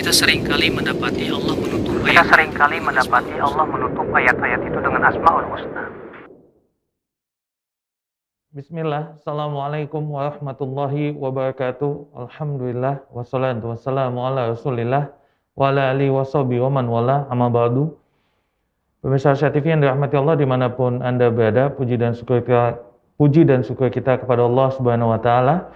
Kita seringkali mendapati Allah menutup ayat-ayat itu dengan Asmaul Husna. Bismillah, Assalamualaikum warahmatullahi wabarakatuh. Alhamdulillah, wassalatu wassalamu ala rasulillah wa ala alihi washabihi wa man wala, amma ba'du. Pemirsa Asia TV yang dirahmati Allah dimanapun Anda berada, puji dan syukur kita kepada Allah Subhanahu wa Ta'ala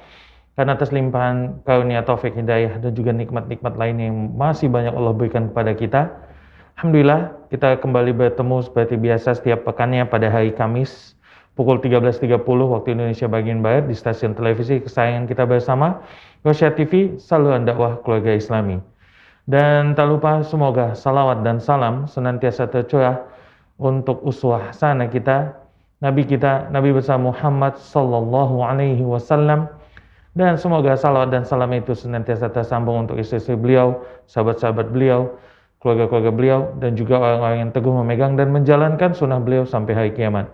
karena atas limpahan karunia taufik hidayah dan juga nikmat-nikmat lain yang masih banyak Allah berikan kepada kita. Alhamdulillah, kita kembali bertemu seperti biasa setiap pekannya pada hari Kamis pukul 13.30 waktu Indonesia bagian Barat di stasiun televisi kesayangan kita bersama, Rosyad TV, saluran dakwah keluarga Islami. Dan tak lupa semoga salawat dan salam senantiasa tercurah untuk uswah hasanah kita, Nabi besar Muhammad sallallahu alaihi wasallam, dan semoga salawat dan salam itu senantiasa tersambung untuk istri-istri beliau, sahabat-sahabat beliau, keluarga-keluarga beliau, dan juga orang-orang yang teguh memegang dan menjalankan sunnah beliau sampai hari kiamat.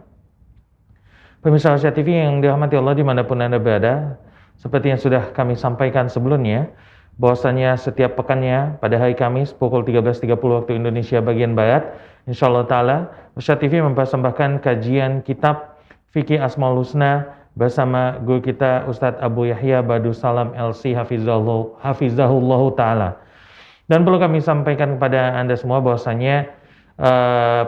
Pemirsa Asia TV yang dirahmati Allah dimanapun Anda berada, seperti yang sudah kami sampaikan sebelumnya, bahwasanya setiap pekannya pada hari Kamis pukul 13.30 waktu Indonesia bagian Barat, insyaallah ta'ala, Asia TV mempersembahkan kajian kitab Fikih Asmaul Husna bersama guru kita Ustadz Abu Yahya Badu Salam LC Hafizahullah ta'ala. Dan perlu kami sampaikan kepada Anda semua bahwasanya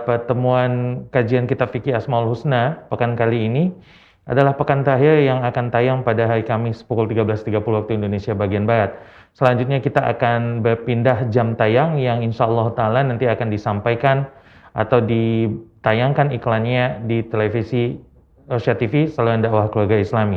pertemuan kajian kitab Fikih Asmaul Husna pekan kali ini adalah pekan terakhir yang akan tayang pada hari Kamis pukul 13.30 waktu Indonesia bagian Barat. Selanjutnya kita akan berpindah jam tayang yang insyaallah ta'ala nanti akan disampaikan atau ditayangkan iklannya di televisi Rosyad TV, saluran dakwah keluarga Islami.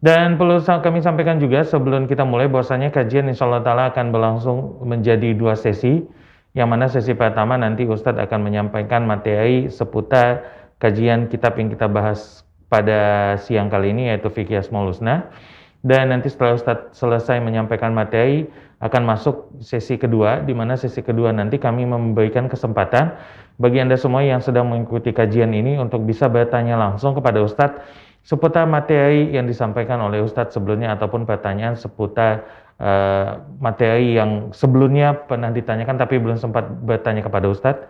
Dan perlu kami sampaikan juga sebelum kita mulai bahwasanya kajian insyaallah ta'ala akan berlangsung menjadi 2 sesi, yang mana sesi pertama nanti Ustadz akan menyampaikan materi seputar kajian kitab yang kita bahas pada siang kali ini, yaitu Fikih Asmaul Husna. Dan nanti setelah Ustadz selesai menyampaikan materi, akan masuk sesi kedua, di mana sesi kedua nanti kami memberikan kesempatan bagi Anda semua yang sedang mengikuti kajian ini untuk bisa bertanya langsung kepada Ustadz seputar materi yang disampaikan oleh Ustadz sebelumnya, ataupun pertanyaan seputar materi yang sebelumnya pernah ditanyakan tapi belum sempat bertanya kepada Ustadz.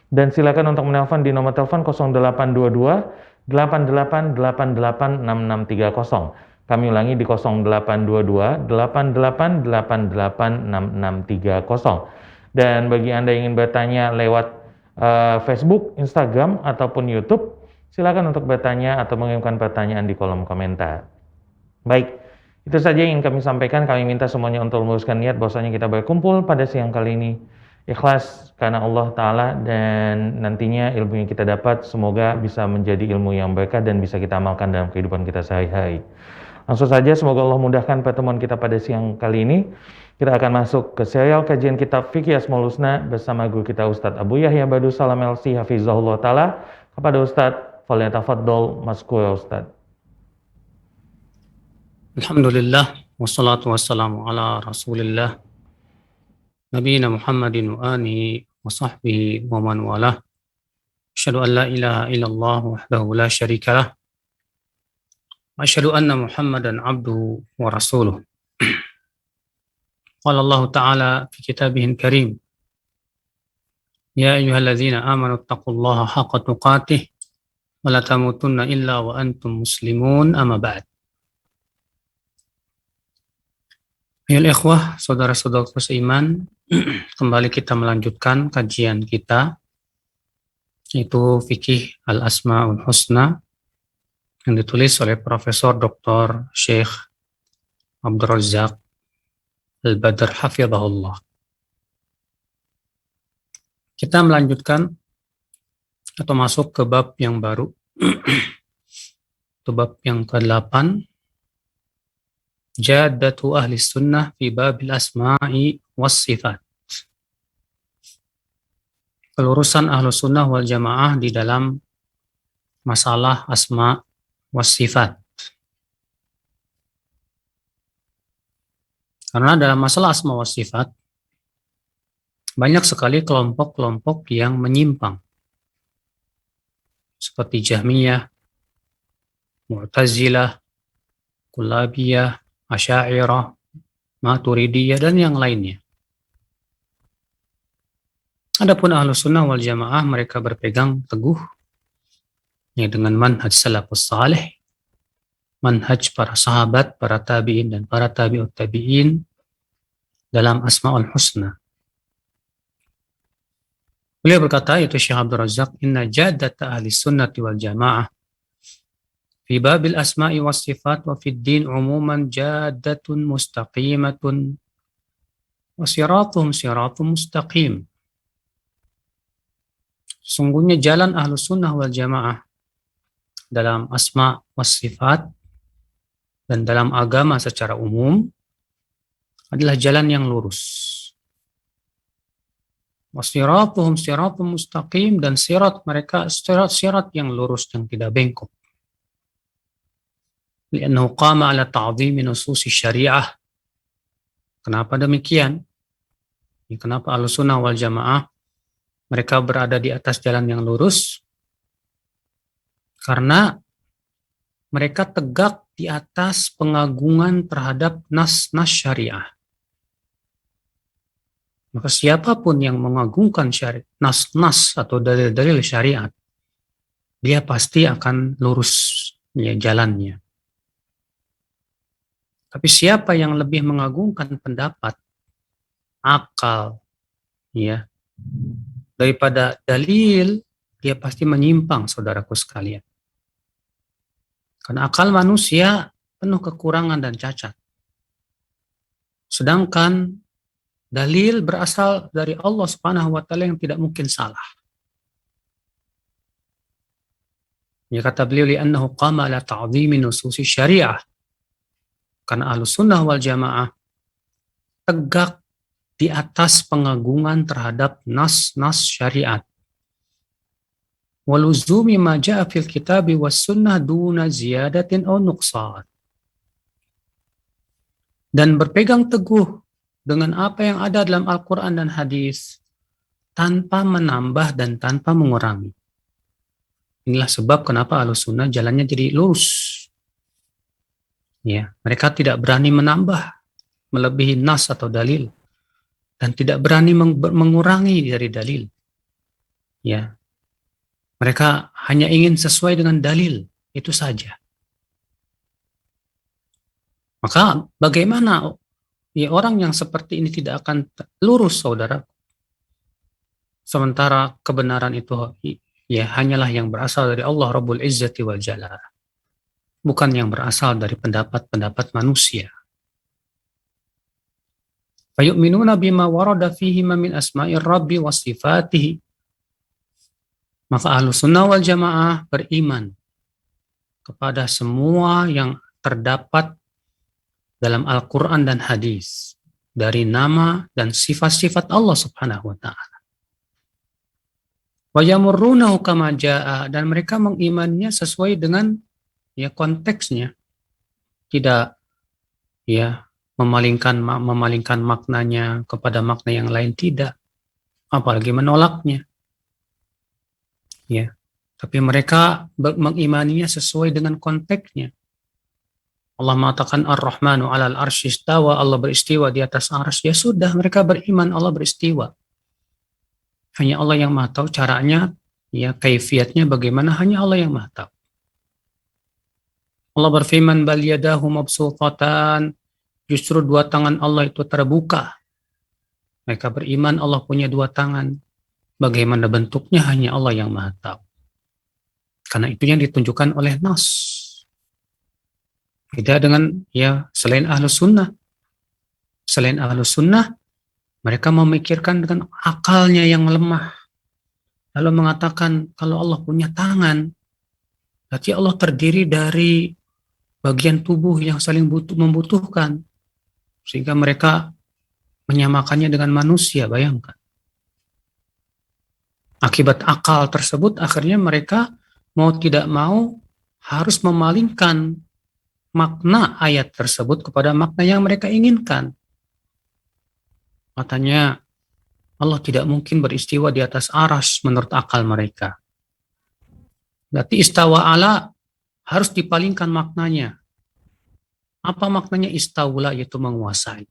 Dan silakan untuk menelpon di nomor telepon 0822 8888 6630. Kami ulangi di 0822 8888 6630. Dan bagi Anda yang ingin bertanya lewat Facebook, Instagram, ataupun YouTube, silakan untuk bertanya atau mengirimkan pertanyaan di kolom komentar. Baik, itu saja yang kami sampaikan. Kami minta semuanya untuk meluruskan niat bahwasanya kita berkumpul pada siang kali ini ikhlas karena Allah Ta'ala, dan nantinya ilmu yang kita dapat semoga bisa menjadi ilmu yang berkah dan bisa kita amalkan dalam kehidupan kita sehari-hari. Langsung saja, semoga Allah mudahkan pertemuan kita pada siang kali ini. Kita akan masuk ke serial kajian kitab Fikih Asmaul Husna bersama guru kita Ustadz Abu Yahya Badu Salam LC Hafizahullah Ta'ala. Kepada Ustadz, falyatafaddal mazkura Ustadz. Alhamdulillah, wassalatu wassalamu ala rasulillah, nabiyina Muhammadin wa alihi wa sahbihi wa man walah. Asyhadu an la ilaha illallah wahdahu la syarikalah, wa asyhadu anna Muhammadan abduhu wa rasuluh. Qala Allah Ta'ala fi kitabihil karim, ya ayyuhalladzina amanu taqullaha haqqa tuqatih wa la tamutunna illa wa antum muslimun, amma ba'd. Ya ikhwah, saudara-saudara seiman, kembali kita melanjutkan kajian kita, yaitu Fikih Al-Asmaul Husna, yang ditulis oleh Profesor Dr. Syekh Abdul Razak Al-Badr Hafizahullah. Kita melanjutkan atau masuk ke bab yang baru, itu bab yang ke-8, Jaddatu ahli sunnah fi babil asma'i was sifat. Kelurusan ahlu sunnah wal jamaah di dalam masalah asma was sifat. Karena dalam masalah asma was sifat banyak sekali kelompok-kelompok yang menyimpang, seperti Jahmiyah, Mu'tazilah, Kullabiyah, Asy'ariyah, Maturidiyah, dan yang lainnya. Adapun Ahlus Sunnah wal Jamaah mereka berpegang teguh ya dengan manhaj salafus saleh, manhaj para sahabat, para tabi'in dan para tabi'ut tabi'in dalam Asmaul Husna. Beliau berkata, yaitu Syekh Abdul Razak, inna jaddata ahli sunnati wal jamaah fi babil asma'i was sifat wa fid din umuman jaddatun mustaqimatun wa siratuhum siratun mustaqim. Sungguhnya jalan ahlu sunnah wal jamaah dalam asma was sifat dan dalam agama secara umum adalah jalan yang lurus. Wasiratuhum siratun mustaqim, dan sirat mereka sirat yang lurus, yang tidak bengkok. Li'annahu qama ala ta'zimi nususi syariah. Kenapa demikian? Kenapa Ahlussunnah wal Jamaah mereka berada di atas jalan yang lurus? Karena mereka tegak di atas pengagungan terhadap nas-nas syariah. Maka siapapun yang mengagungkan nas-nas atau dalil-dalil syariat, dia pasti akan lurus ya jalannya. Tapi siapa yang lebih mengagungkan pendapat, akal, ya, daripada dalil, dia pasti menyimpang, saudaraku sekalian. Karena akal manusia penuh kekurangan dan cacat. Sedangkan dalil berasal dari Allah Subhanahu wa taala yang tidak mungkin salah. Ya, kata beliau, li'annahu qama ala ta'zimi nususi syariah. Karena Ahlussunnah wal Jamaah tegak di atas pengagungan terhadap nas-nas syariat. Waluzumi ma ja'a fil kitabi was sunnah duna ziyadatin aw nuqsan. Dan berpegang teguh dengan apa yang ada dalam Al-Quran dan hadis tanpa menambah dan tanpa mengurangi. Inilah sebab kenapa Ahlussunnah jalannya jadi lurus. Ya, mereka tidak berani menambah, melebihi nas atau dalil, dan tidak berani mengurangi dari dalil. Ya, mereka hanya ingin sesuai dengan dalil, itu saja. Maka bagaimana ya orang yang seperti ini tidak akan lurus, saudara? Sementara kebenaran itu ya hanyalah yang berasal dari Allah Rabbul Izzati wal Jalal, bukan yang berasal dari pendapat-pendapat manusia. Fayu'minuna bima warada fihi min asma'ir rabbi wa sifatihi. Maka Ahlussunnah wal Jamaah beriman kepada semua yang terdapat dalam Al-Quran dan hadis dari nama dan sifat-sifat Allah Subhanahu wa ta'ala. Wa yamurrunahu kama ja'a, dan mereka mengimaninya sesuai dengan ya konteksnya, tidak ya memalingkan maknanya kepada makna yang lain, tidak, apalagi menolaknya. Ya, tapi mereka mengimaninya sesuai dengan konteksnya. Allah mengatakan Ar-Rahmanu 'alal arsy istawa, Allah beristiwa di atas arsy. Ya sudah, mereka beriman Allah beristiwa. Hanya Allah yang Maha tahu caranya, ya kaifiatnya bagaimana, hanya Allah yang Maha tahu. Allah berfirman bal yadahu mabsuutatan, justru dua tangan Allah itu terbuka. Mereka beriman Allah punya dua tangan. Bagaimana bentuknya hanya Allah yang Maha tahu. Karena itu yang ditunjukkan oleh nas. Beda dengan ya selain Ahlus Sunnah. Selain Ahlus Sunnah, mereka memikirkan dengan akalnya yang lemah. Lalu mengatakan kalau Allah punya tangan, berarti Allah terdiri dari bagian tubuh yang saling membutuhkan. Sehingga mereka menyamakannya dengan manusia, bayangkan. Akibat akal tersebut, akhirnya mereka mau tidak mau harus memalingkan makna ayat tersebut kepada makna yang mereka inginkan. Katanya Allah tidak mungkin beristiwa di atas arsy menurut akal mereka. Berarti istawa ala harus dipalingkan maknanya. Apa maknanya istaula, yaitu menguasai.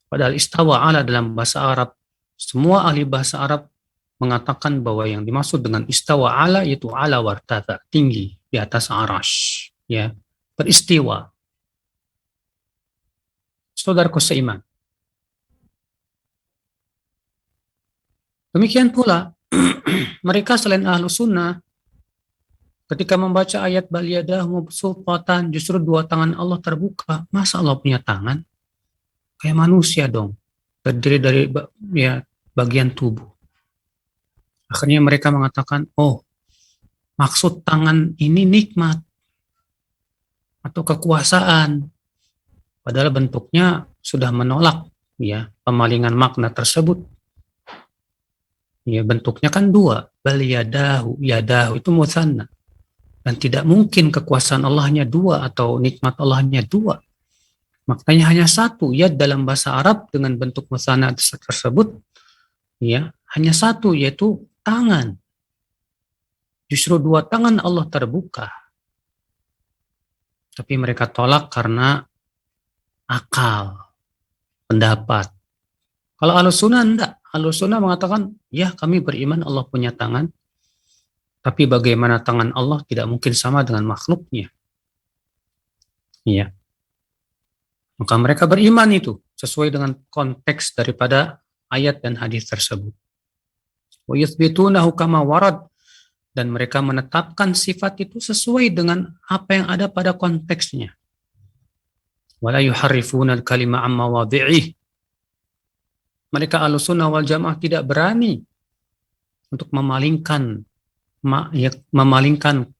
Padahal istawa ala dalam bahasa Arab Semua ahli bahasa Arab mengatakan bahwa yang dimaksud dengan istawa ala yaitu ala wartata, tinggi di atas arash, ya, beristiwa. Saudaraku seiman. Demikian pula mereka selain ahlu sunnah ketika membaca ayat bal yadahu mabsuutatan, justru dua tangan Allah terbuka. Masa Allah punya tangan? Kayak manusia dong, terdiri dari ya bagian tubuh. Akhirnya mereka mengatakan, oh, maksud tangan ini nikmat atau kekuasaan, padahal bentuknya sudah menolak ya pemalingan makna tersebut. Ya, bentuknya kan dua, bal yadahu, yadahu itu mutsanna, dan tidak mungkin kekuasaan Allahnya dua atau nikmat Allahnya dua. Maknanya hanya satu. Yad dalam bahasa Arab dengan bentuk mutsanna tersebut ya hanya satu, yaitu tangan. Justru dua tangan Allah terbuka. Tapi mereka tolak karena akal, pendapat. Kalau Ahlussunnah enggak. Ahlussunnah mengatakan, ya kami beriman Allah punya tangan, tapi bagaimana tangan Allah tidak mungkin sama dengan makhluknya. Iya. Maka mereka beriman itu sesuai dengan konteks daripada ayat dan hadis tersebut. Wa yuthbitunahu kama warad, dan mereka menetapkan sifat itu sesuai dengan apa yang ada pada konteksnya. Wala yuharrifuna al-kalima amma wadhi'ih. Mereka Ahlussunnah wal Jamaah tidak berani untuk memalingkan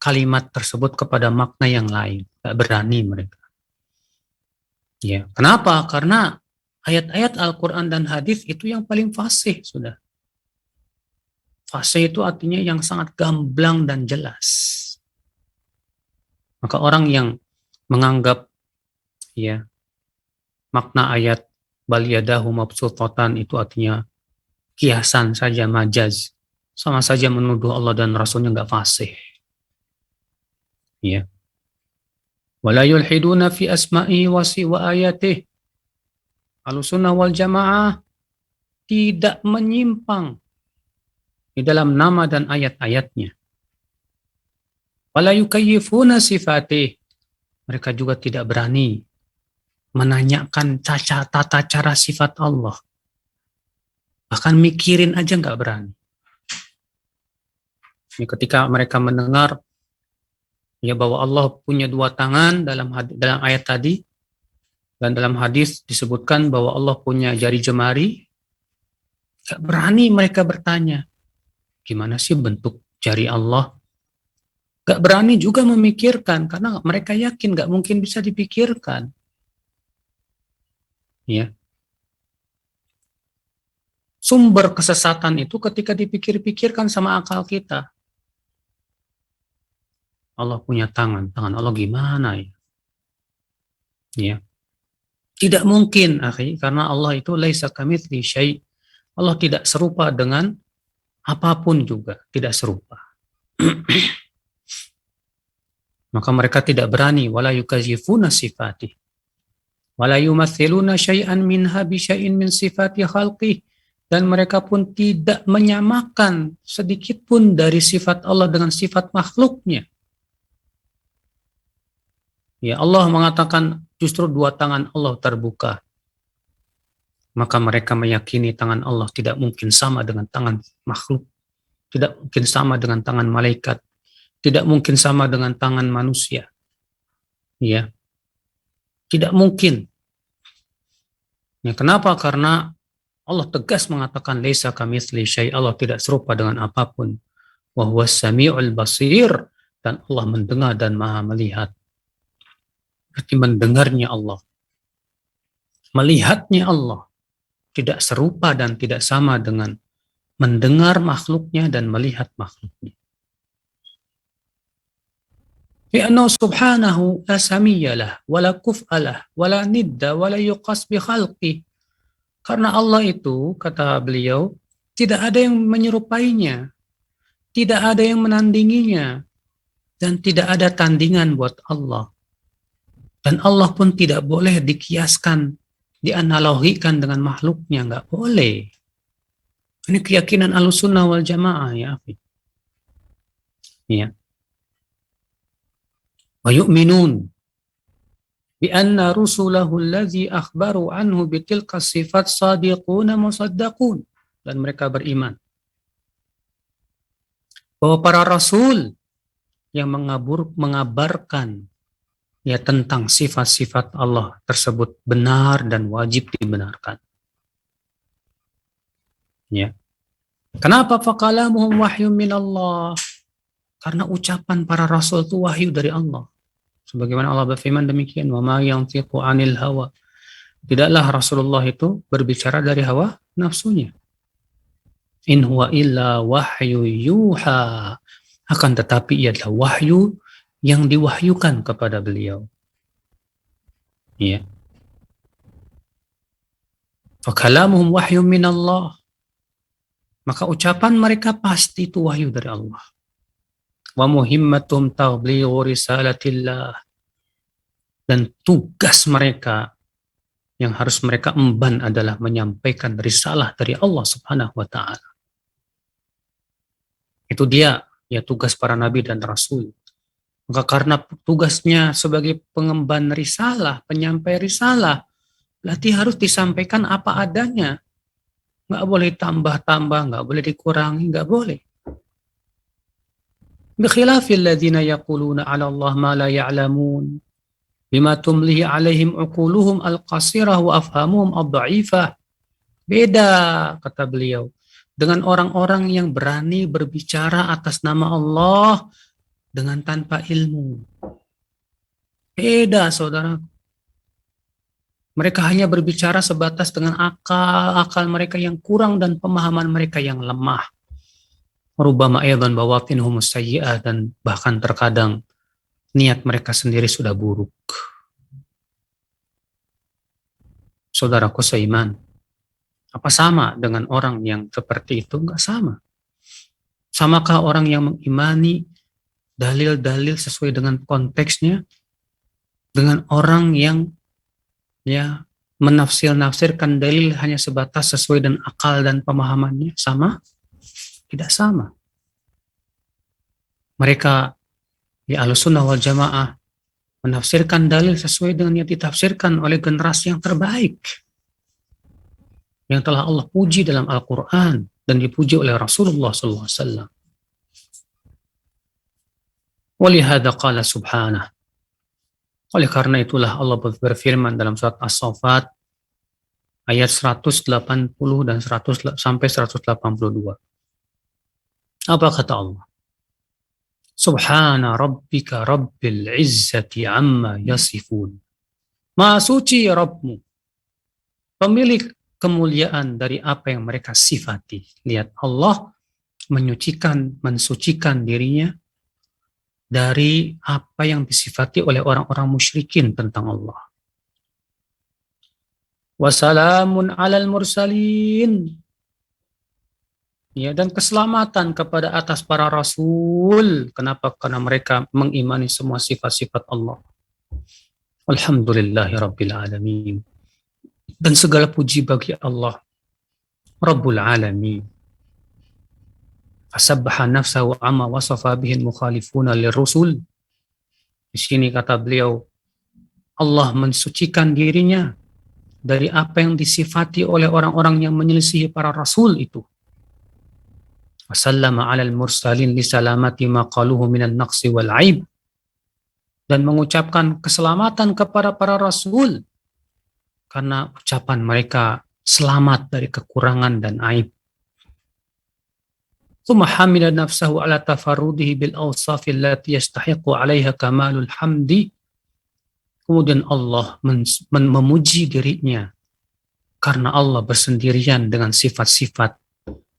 kalimat tersebut kepada makna yang lain. Tidak berani mereka. Ya, kenapa? Karena ayat-ayat Al-Quran dan hadis itu yang paling fasih sudah. Fasih itu artinya yang sangat gamblang dan jelas. Maka orang yang menganggap ya makna ayat bal yadahu mabsuutatan itu artinya kiasan saja, majaz, sama saja menuduh Allah dan Rasulnya nggak fasih. Ya. Wala yulhiduna fi asma'i wa ayatih. Ahlussunnah wal Jamaah tidak menyimpang di dalam nama dan ayat-ayatnya. Wala yukayyifuna sifatih. Mereka juga tidak berani menanyakan tata cara sifat Allah. Bahkan mikirin aja nggak berani. Ini ketika mereka mendengar ya bahwa Allah punya dua tangan dalam ayat tadi, dan dalam hadis disebutkan bahwa Allah punya jari jemari, nggak berani mereka bertanya, gimana sih bentuk jari Allah? Nggak berani juga memikirkan, karena mereka yakin nggak mungkin bisa dipikirkan. Ya. Sumber kesesatan itu ketika dipikir-pikirkan sama akal kita. Allah punya tangan Allah gimana ya? Ya. Tidak mungkin, akhi, karena Allah itu laisa kamitsli syai'. Allah tidak serupa dengan apapun juga, tidak serupa. Maka mereka tidak berani, wala yukazifuna sifati. Wala yumathiluna syai'an minha bi syai'in min sifati khalqih, dan mereka pun tidak menyamakan sedikit pun dari sifat Allah dengan sifat makhluknya. Ya, Allah mengatakan justru dua tangan Allah terbuka. Maka mereka meyakini tangan Allah tidak mungkin sama dengan tangan makhluk, tidak mungkin sama dengan tangan malaikat, tidak mungkin sama dengan tangan manusia. Ya. Tidak mungkin. Ya, kenapa? Karena Allah tegas mengatakan laisa kamitsli syai', Allah tidak serupa dengan apapun. Wa huwas samiul basir, dan Allah mendengar dan Maha melihat. Berarti mendengarnya Allah, melihatnya Allah tidak serupa dan tidak sama dengan mendengar makhluknya dan melihat makhluknya. Li'annahu subhanahu la samiyyalah, wala kuf'alah, wala nidda, wala yuqas bi khalqih. Karena Allah itu, kata beliau, tidak ada yang menyerupainya, tidak ada yang menandinginya, dan tidak ada tandingan buat Allah. Dan Allah pun tidak boleh dikiaskan, dianalogikan dengan makhluknya, nggak boleh. Ini keyakinan Ahlussunnah wal Jamaah ya, akhi. Ya. Wa yu'minun bi anna rusulahu allazi akhbaru anhu bitilka sifat sadiquna musaddaqun. Dan mereka beriman bahwa para rasul yang mengabarkan ya tentang sifat-sifat Allah tersebut benar dan wajib dibenarkan. Ya. Kenapa faqalamuhum wahyun min Allah? Karena ucapan para rasul itu wahyu dari Allah. Sebagaimana Allah berfirman demikian, wa ma yantiqu 'anil hawa. Tidaklah Rasulullah itu berbicara dari hawa nafsunya. In huwa illa wahyu yuha. Akan tetapi ia adalah wahyu yang diwahyukan kepada beliau. Ya. Fa kalamuhum wahyun min Allah. Maka ucapan mereka pasti itu wahyu dari Allah. Wa muhimmatum tablighu risalatillah. Dan tugas mereka yang harus mereka emban adalah menyampaikan risalah dari Allah Subhanahu wa taala. Itu dia ya tugas para nabi dan rasul. Maka karena tugasnya sebagai pengemban risalah, penyampai risalah, berarti harus disampaikan apa adanya. Nggak boleh tambah-tambah, nggak boleh dikurangi, nggak boleh. Bikhilafil ladzina yaquluna 'ala Allah ma la ya'lamun bima tumlihi 'alaihim uquluhum al-qasirah wa afhamuhum ad-dha'ifah. Beda kata beliau dengan orang-orang yang berani berbicara atas nama Allah dengan tanpa ilmu. Beda, saudara. Mereka hanya berbicara sebatas dengan akal mereka yang kurang dan pemahaman mereka yang lemah. Rubama aidan bawatinhum sayyi'ah, dan bahkan terkadang niat mereka sendiri sudah buruk. Saudaraku seiman, apa sama dengan orang yang seperti itu? Enggak sama. Samakah orang yang mengimani dalil-dalil sesuai dengan konteksnya dengan orang yang ya menafsirkan dalil hanya sebatas sesuai dengan akal dan pemahamannya? Sama? Tidak sama. Mereka di Ahlussunnah wal Jamaah menafsirkan dalil sesuai dengan yang ditafsirkan oleh generasi yang terbaik, yang telah Allah puji dalam Al-Quran dan dipuji oleh Rasulullah SAW. Walihada qala subhanah. Oleh karena itulah Allah berfirman dalam surat As-Saffat ayat 180 dan 100 sampai 182. Apa kata Allah? Subhana rabbika rabbil izzati amma yasifun. Maha suci Rabbmu, pemilik kemuliaan dari apa yang mereka sifati. Lihat, Allah mensucikan dirinya dari apa yang disifati oleh orang-orang musyrikin tentang Allah. Wassalamun alal mursalin. Ya, dan keselamatan kepada atas para rasul. Kenapa? Karena mereka mengimani semua sifat-sifat Allah. Alhamdulillahi rabbil alamin. Dan segala puji bagi Allah Rabbul alamin. Fasabbaha nafsahu amma wasafa bihi mukhalifuna lirrusul. Di sini kata beliau, Allah mensucikan dirinya dari apa yang disifati oleh orang-orang yang menyelisihi para rasul itu. Wasallama 'alal mursalin li salamati ma qaluhu minan naqsi wal 'aib, dan mengucapkan keselamatan kepada para rasul karena ucapan mereka selamat dari kekurangan dan aib. Tsumma hamida nafsahu 'ala tafarrudihi bil awsaf allati yastahiqu 'alaiha kamalul hamdi. Kemudian Allah memuji dirinya karena Allah bersendirian dengan sifat-sifat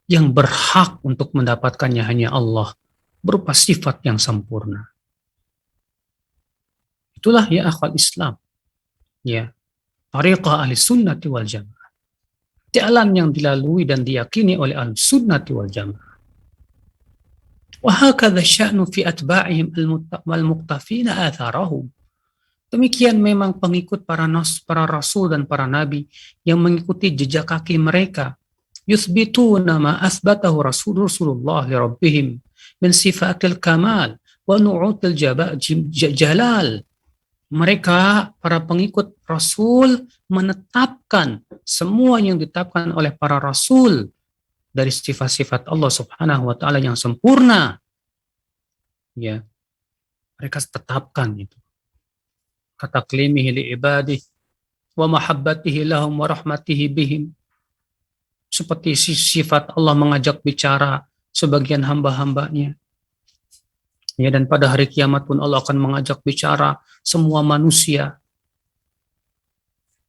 yang berhak untuk mendapatkannya hanya Allah, berupa sifat yang sempurna. Itulah ya akhwal Islam, ya tariqah ahli sunnati wal jamaah, jalan yang dilalui dan diyakini oleh ahli sunnati wal jamaah. Wa hakadha sya'nu fi atba'ihim al-muqtafina atharahum. Demikian memang pengikut para rasul dan para nabi yang mengikuti jejak kaki mereka yuthbituna ma athbatahu Rasulullah li rabbihim min sifatil kamal wa nu'util jalal. Mereka, para pengikut Rasul, menetapkan semua yang ditetapkan oleh para Rasul dari sifat-sifat Allah Subhanahu wa Ta'ala yang sempurna. Ya, mereka tetapkan itu. Kata klimihi li ibadih wa mahabbatihi lahum wa rahmatihi bihim. Seperti sifat Allah mengajak bicara sebagian hamba-hambanya. Ya, dan pada hari kiamat pun Allah akan mengajak bicara semua manusia.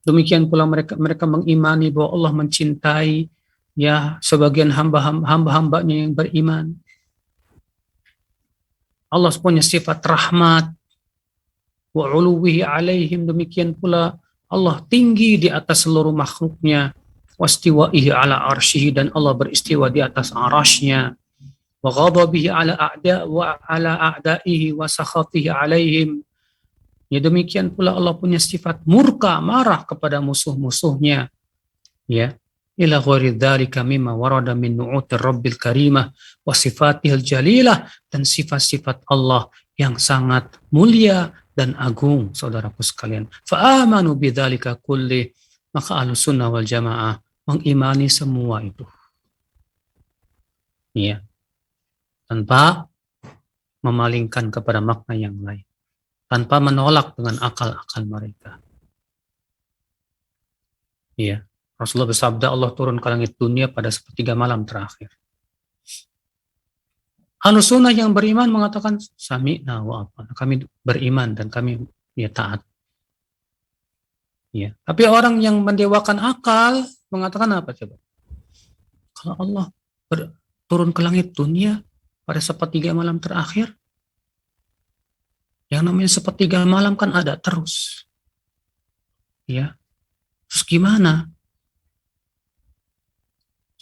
Demikian pula mereka mengimani bahwa Allah mencintai ya sebagian hamba-hambanya yang beriman. Allah punya sifat rahmat wa uluwihi alaihim, demikian pula Allah tinggi di atas seluruh makhluknya, wastiwaihi ala arsyihi, dan Allah beristiwa di atas arasy-Nya, wa ghadabihi ala a'daihi wa sakhatihi alaihim. Ya, demikian pula Allah punya sifat murka, marah kepada musuh-musuhnya. Ya, ila ghairi dzalika mimma warada min nu'utir rabbil karimah wa sifatihil jalilah, dan sifat-sifat Allah yang sangat mulia dan agung, saudaraku sekalian. Fa amanu bidzalika kulli, maka Ahlussunnah wal Jamaah mengimani semua itu. Ya, tanpa memalingkan kepada makna yang lain, tanpa menolak dengan akal-akal mereka. Ya, Rasulullah bersabda, Allah turun ke langit dunia pada sepertiga malam terakhir. Ahlussunnah yang beriman mengatakan sami'na wa ata'na, kami beriman dan kami ya taat. Ya, tapi orang yang mendewakan akal mengatakan apa coba? Kalau Allah turun ke langit dunia pada sepertiga malam terakhir, yang namanya sepertiga malam kan ada terus. Ya. Terus gimana?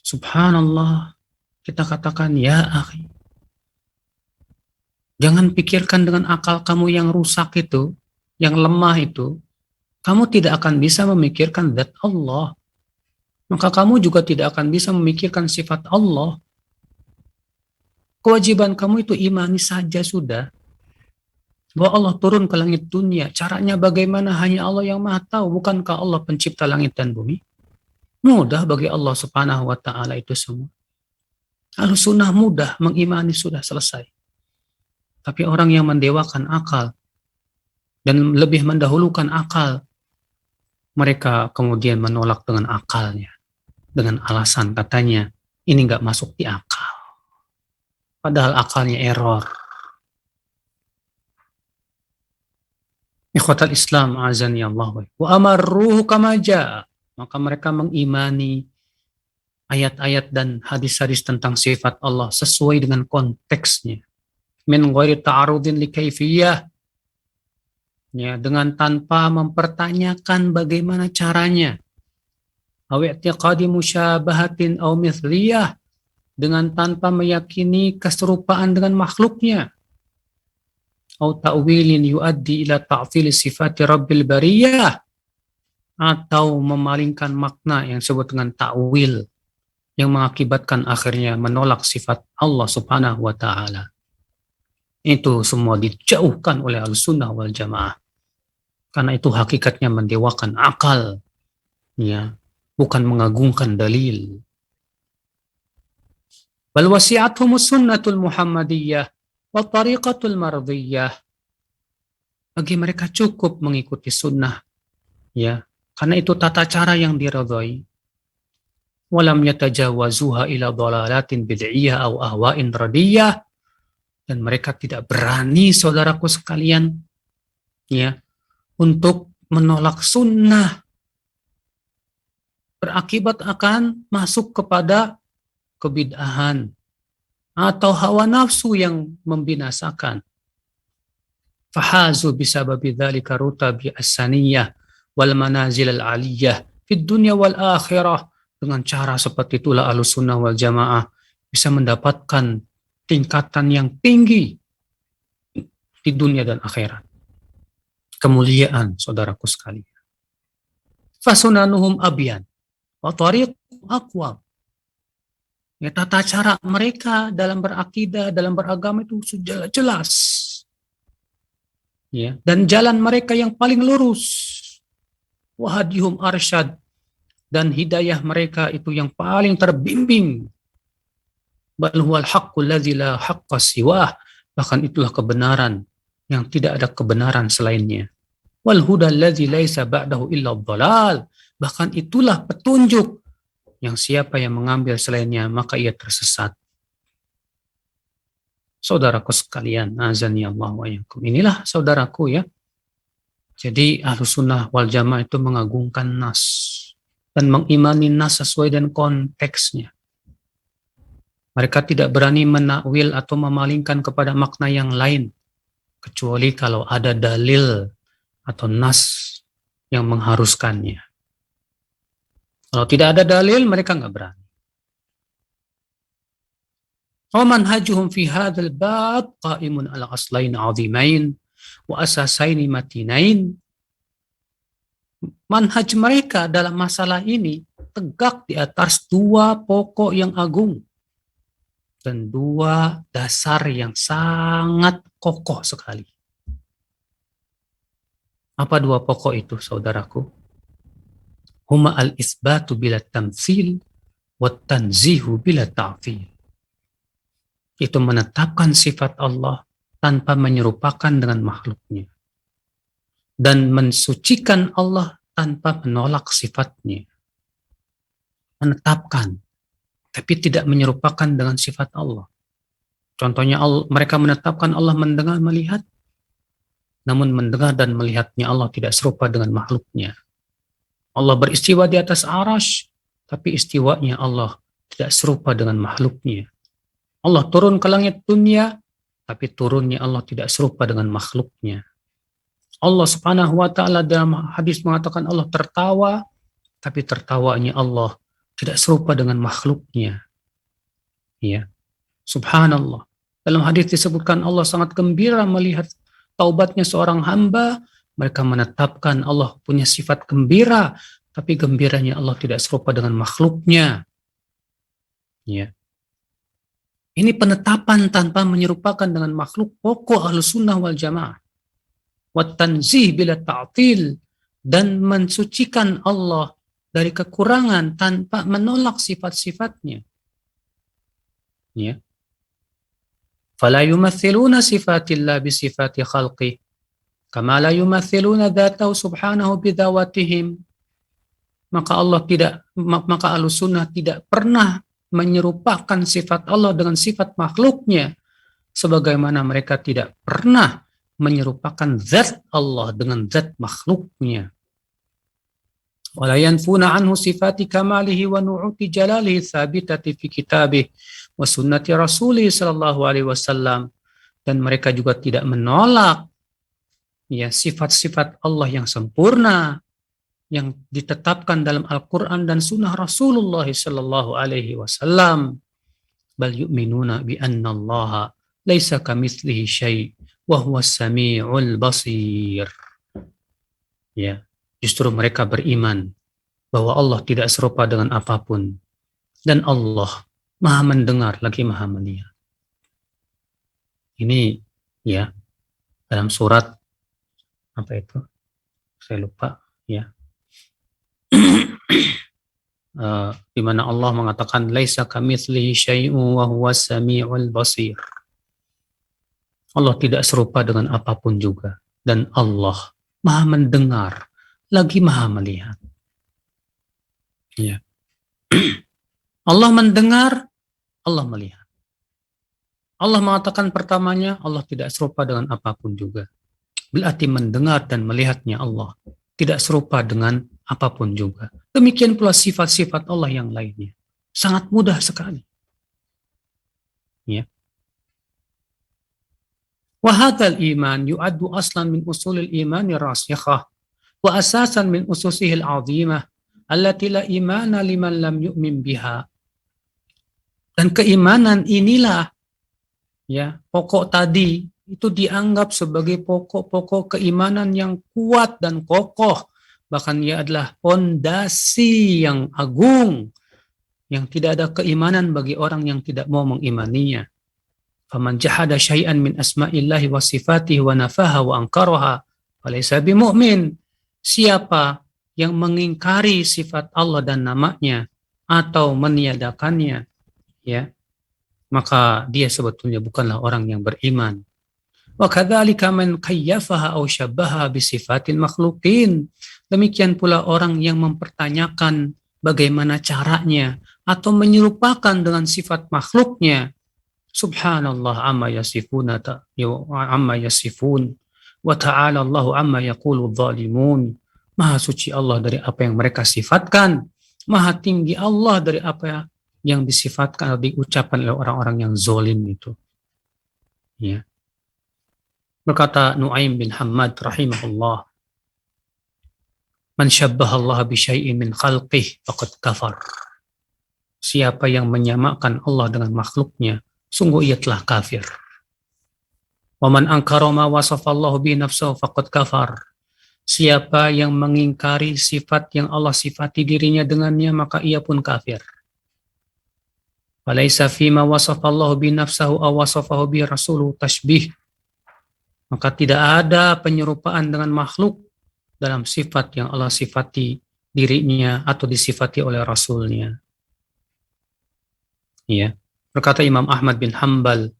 Subhanallah, kita katakan ya akhi, jangan pikirkan dengan akal kamu yang rusak itu, yang lemah itu, kamu tidak akan bisa memikirkan zat Allah. Maka kamu juga tidak akan bisa memikirkan sifat Allah. Kewajiban kamu itu imani saja sudah, bahwa Allah turun ke langit dunia. Caranya bagaimana hanya Allah yang maha tahu. Bukankah Allah pencipta langit dan bumi? Mudah bagi Allah Subhanahu wa Ta'ala itu semua. Ahlussunnah mudah mengimani, sudah selesai. Tapi orang yang mendewakan akal dan lebih mendahulukan akal, mereka kemudian menolak dengan akalnya, dengan alasan katanya ini nggak masuk di akal. Padahal akalnya error. Ikhwatal Islam azani Allah wa amarruhu kama jaa. Maka mereka mengimani ayat-ayat dan hadis-hadis tentang sifat Allah sesuai dengan konteksnya. Min ghairi ta'arudin li kaifiyah. Ya, dengan tanpa mempertanyakan bagaimana caranya. Aw i'tiqadi musyabahatin aw mithliyah, dengan tanpa meyakini keserupaan dengan makhluknya. Aw ta'wilin yuaddi ila ta'til sifati rabbil bariyah, atau memalingkan makna yang disebut dengan ta'wil yang mengakibatkan akhirnya menolak sifat Allah Subhanahu wa Ta'ala. Itu semua dijauhkan oleh Ahlussunnah wal Jamaah. Karena itu hakikatnya mendewakan akal, ya, bukan mengagungkan dalil. Bal wasi'athumus sunnatul Muhammadiyah wa tariqatul mardiyah. Bagi mereka cukup mengikuti sunnah, ya, karena itu tata cara yang diridhai. Walam yatajawazuha ila dhalalatin bid'iyah aw ahwa'in radiyah. Dan mereka tidak berani, saudaraku sekalian, ya, untuk menolak sunnah. Berakibat akan masuk kepada kebid'ahan atau hawa nafsu yang membinasakan. Fahazu bisababi dzalika rutabi as-saniyah wal manazil al-aliyah fid dunya wal akhirah. Dengan cara seperti itulah Ahlussunnah wal Jamaah bisa mendapatkan tingkatan yang tinggi di dunia dan akhirat. Kemuliaan, saudaraku sekalian. Fasunanuhum abyan wa tariq aqwam. Ya, tata cara mereka dalam berakidah, dalam beragama itu sudah jelas. Ya, dan jalan mereka yang paling lurus. Wahadihum arsyad, dan hidayah mereka itu yang paling terbimbing. Bal huwal haqqul ladzi la haqqa siwah, bahkan itulah kebenaran yang tidak ada kebenaran selainnya. Wal huda alladzi laisa ba'dahu illa dhalal, bahkan itulah petunjuk yang siapa yang mengambil selainnya maka ia tersesat. Saudaraku sekalian, azani Allah wa iyyakum. Inilah saudaraku ya. Jadi Ahlus Sunnah wal Jamaah itu mengagungkan nas dan mengimani nas sesuai dengan konteksnya. Mereka tidak berani menakwil atau memalingkan kepada makna yang lain, kecuali kalau ada dalil atau nas yang mengharuskannya. Kalau tidak ada dalil, mereka nggak berani. وَمَنْهَجُهُمْ فِي هَذَا الْبَابِ قَائِمٌ عَلَى أَصْلَيْنِ عَظِيمَيْنِ وَأَسَاسَيْنِ مَتِينَيْنِ. Manhaj mereka dalam masalah ini tegak di atas dua pokok yang agung dan dua dasar yang sangat kokoh sekali. Apa dua pokok itu, saudaraku? Huma al-isbatu bila tamtsil wa tanzihu bila ta'fil. Itu menetapkan sifat Allah tanpa menyerupakan dengan makhluknya. Dan mensucikan Allah tanpa menolak sifatnya. Menetapkan, tapi tidak menyerupakan dengan sifat Allah. Contohnya mereka menetapkan Allah mendengar, melihat, namun mendengar dan melihatnya Allah tidak serupa dengan makhluknya. Allah beristiwa di atas arasy, tapi istiwanya Allah tidak serupa dengan makhluknya. Allah turun ke langit dunia, tapi turunnya Allah tidak serupa dengan makhluknya. Allah subhanahu wa ta'ala dalam hadis mengatakan Allah tertawa, tapi tertawanya Allah tidak serupa dengan makhluknya. Ya, subhanallah. Dalam hadis disebutkan Allah sangat gembira melihat taubatnya seorang hamba. Mereka menetapkan Allah punya sifat gembira, tapi gembiranya Allah tidak serupa dengan makhluknya. Ya. Ini penetapan tanpa menyerupakan dengan makhluk pokok Ahlus Sunnah wal Jamaah. Wat tanzih bila ta'til, dan mensucikan Allah dari kekurangan tanpa menolak sifat-sifatnya. Ya. Fala yumathiluna sifatillah bisifati khalqih kama la yumathiluna dzatahu subhanahu bidzawatihim. Maka Ahlus Sunnah tidak pernah menyerupakan sifat Allah dengan sifat makhluknya, sebagaimana mereka tidak pernah menyerupakan zat Allah dengan zat makhluknya. Wala yanfuna anhu sifati kamalihi wa nu'uti jalalihi tsabitati fi kitabih wa sunnati rasulih sallallahu alaihi wasallam, dan mereka juga tidak menolak ya sifat-sifat Allah yang sempurna yang ditetapkan dalam Al-Quran dan Sunnah Rasulullah sallallahu alaihi wasallam. Bal yu'minuna bi anna Allah laisa kamitslihi syai' wa huwas samiul basir. Ya, justru mereka beriman bahwa Allah tidak serupa dengan apapun dan Allah Maha mendengar lagi Maha melihat. Ini ya dalam surat apa itu? Saya lupa ya. Di mana Allah mengatakan laisa kamitslihi syai'un wa huwas samiul basir. Allah tidak serupa dengan apapun juga, dan Allah Maha mendengar lagi Maha melihat. Ya. Allah mendengar, Allah melihat. Allah mengatakan pertamanya Allah tidak serupa dengan apapun juga. Berarti mendengar dan melihatnya Allah tidak serupa dengan apapun juga. Demikian pula sifat-sifat Allah yang lainnya. Sangat mudah sekali. Ya. Wa hadzal iman yu'addu aslan min usulil iman rasikhah wa asasan min ususihil 'azimah allati la imana liman lam yu'min biha. Dan keimanan inilah ya, pokok tadi itu dianggap sebagai pokok-pokok keimanan yang kuat dan kokoh. Bahkan ia adalah fondasi yang agung yang tidak ada keimanan bagi orang yang tidak mau mengimaninya. Faman jahada syai'an min asma'illahi wa sifatihi wa nafaha wa angkaraha falaysa bimu'min. Siapa yang mengingkari sifat Allah dan namanya atau meniadakannya, ya, maka dia sebetulnya bukanlah orang yang beriman. Wa kadzalika man kayyafaha aw syabbaha bi sifatil makhluqin. Demikian pula orang yang mempertanyakan bagaimana caranya atau menyerupakan dengan sifat makhluknya. Subhanallah amma yasifun wa ta'ala Allahu amma yaqulu dhalimun. Maha suci Allah dari apa yang mereka sifatkan, maha tinggi Allah dari apa yang disifatkan atau diucapkan oleh orang-orang yang zalim itu. Ya. Berkata Nu'aim bin Hammad rahimahullah, man syabbaha Allah bi syai'in min khalqih faqad kafar. Siapa yang menyamakan Allah dengan makhluknya, sungguh ia telah kafir. Wa man ankara ma wasafa Allah bi nafsihi faqad kafar. Siapa yang mengingkari sifat yang Allah sifati dirinya dengannya, maka ia pun kafir. Walaysa fima wasafa Allah bi nafsihi aw wasafahu bi rasuluhu tashbih. Maka tidak ada penyerupaan dengan makhluk dalam sifat yang Allah sifati dirinya atau disifati oleh Rasulnya. Ya. Berkata Imam Ahmad bin Hanbal,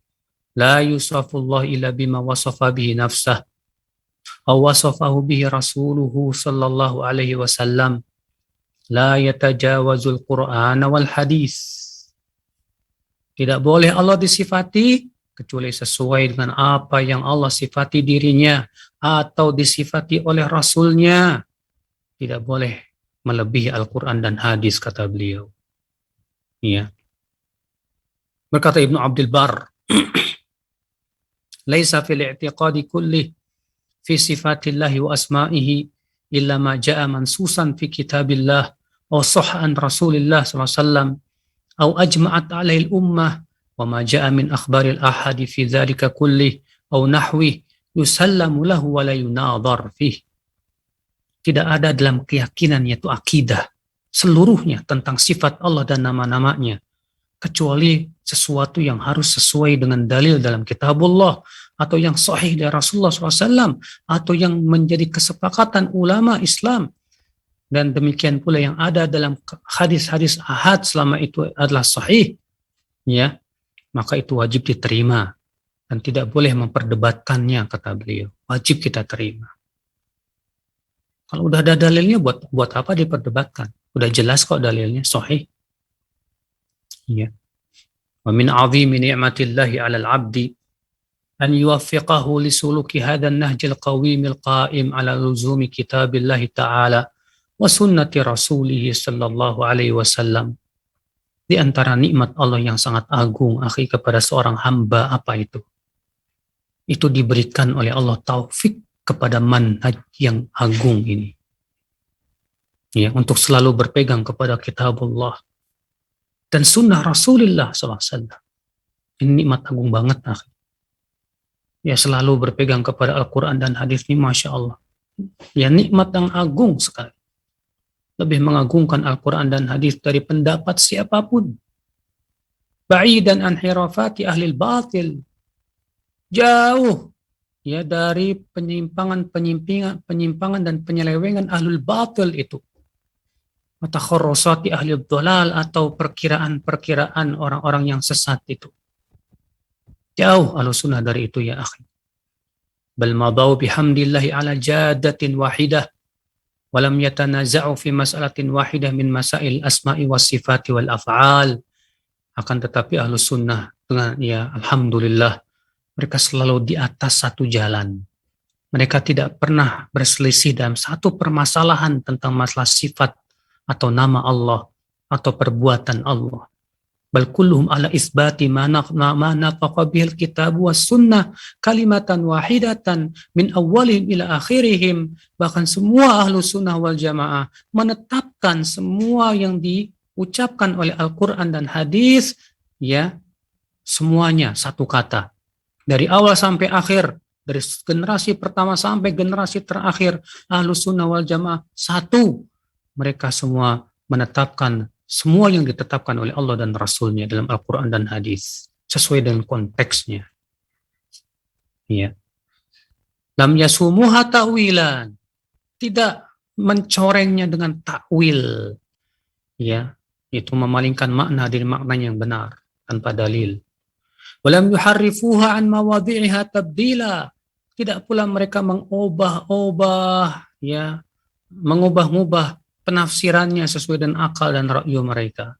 la yusafullah illa bima wasafa bihi nafsah aw wasafahu bihi rasuluhu sallallahu alaihi wasallam, la yatajawazul Qur'an wal hadis. Tidak boleh Allah disifati kecuali sesuai dengan apa yang Allah sifati dirinya atau disifati oleh Rasulnya. Tidak boleh melebihi Al-Quran dan hadis, kata beliau. Ya. Berkata Ibnu Abdul Barr, laisa fil i'tiqadi kulli fi sifatillahi wa asma'ihi illa ma ja'a mansusan fi kitabillah aw sahha an Rasulillah sallallahu alaihi wasallam aw ajma'at alaihi al-ummah wa ma ja'a min akhbaril ahadi fi dzalika kulli aw nahwi yusallamu lahu wa la yunadhar fih. Tidak ada dalam keyakinan, yaitu akidah seluruhnya tentang sifat Allah dan nama-namanya, kecuali sesuatu yang harus sesuai dengan dalil dalam kitabullah atau yang sahih dari Rasulullah SAW atau yang menjadi kesepakatan ulama Islam, dan demikian pula yang ada dalam hadis-hadis ahad selama itu adalah sahih, ya, maka itu wajib diterima dan tidak boleh memperdebatkannya, kata beliau. Wajib kita terima. Kalau udah ada dalilnya, buat apa diperdebatkan? Udah jelas kok dalilnya, sahih. Ya. Wa min 'azimi ni'matillahi 'alal 'abdi an yuwaffiqahu li suluki hadzal nahjil qawimil qa'im 'ala luzumi kitabillahi ta'ala wa sunnati rasulih sallallahu alaihi wasallam. Di antara nikmat Allah yang sangat agung, akhi, kepada seorang hamba apa itu? Itu diberikan oleh Allah taufik kepada manhaj yang agung ini. Ya, untuk selalu berpegang kepada kitabullah dan sunnah Rasulullah SAW. Ini nikmat agung banget, akhi. Ya, selalu berpegang kepada Al-Quran dan hadis ini, Masya Allah. Ya, nikmat yang agung sekali. Lebih mengagungkan Al-Quran dan hadis dari pendapat siapapun. Ba'idan an hirafati ahlil batil. Jauh, ya, dari penyimpangan dan penyelewengan ahlul batil itu. Matakhorrosati ahli dhalal, atau perkiraan-perkiraan orang-orang yang sesat itu. Jauh Ahlussunnah dari itu, ya akhi. Bal madau bihamdillahi ala jadatin wahidah walam yatanaza'u fi mas'alatin wahidah min masail asma'i was sifati wal af'al. Akan tetapi Ahlussunnah dengan, ya, alhamdulillah, mereka selalu di atas satu jalan. Mereka tidak pernah berselisih dalam satu permasalahan tentang masalah sifat atau nama Allah atau perbuatan Allah. Bal kulluhum ala isbati ma nafaqa bihil kitab was sunnah kalimatan wahidatan min awwalihim ila akhirihim. Bahkan semua ahlu sunnah wal jamaah menetapkan semua yang diucapkan oleh Al-Quran dan hadis, ya, semuanya satu kata. Dari awal sampai akhir, dari generasi pertama sampai generasi terakhir, ahlu sunnah wal jamaah satu. Mereka semua menetapkan semua yang ditetapkan oleh Allah dan Rasulnya dalam Al-Quran dan hadis sesuai dengan konteksnya. Ya. Lam yasumuha ta'wilan, tidak mencorengnya dengan takwil, ya, itu memalingkan makna dari maknanya yang benar tanpa dalil. Walam yuharrifuha an mawadhi'iha tabdila, tidak pula mereka mengubah-ubah, ya, mengubah-ubah penafsirannya sesuai dengan akal dan ra'yu mereka.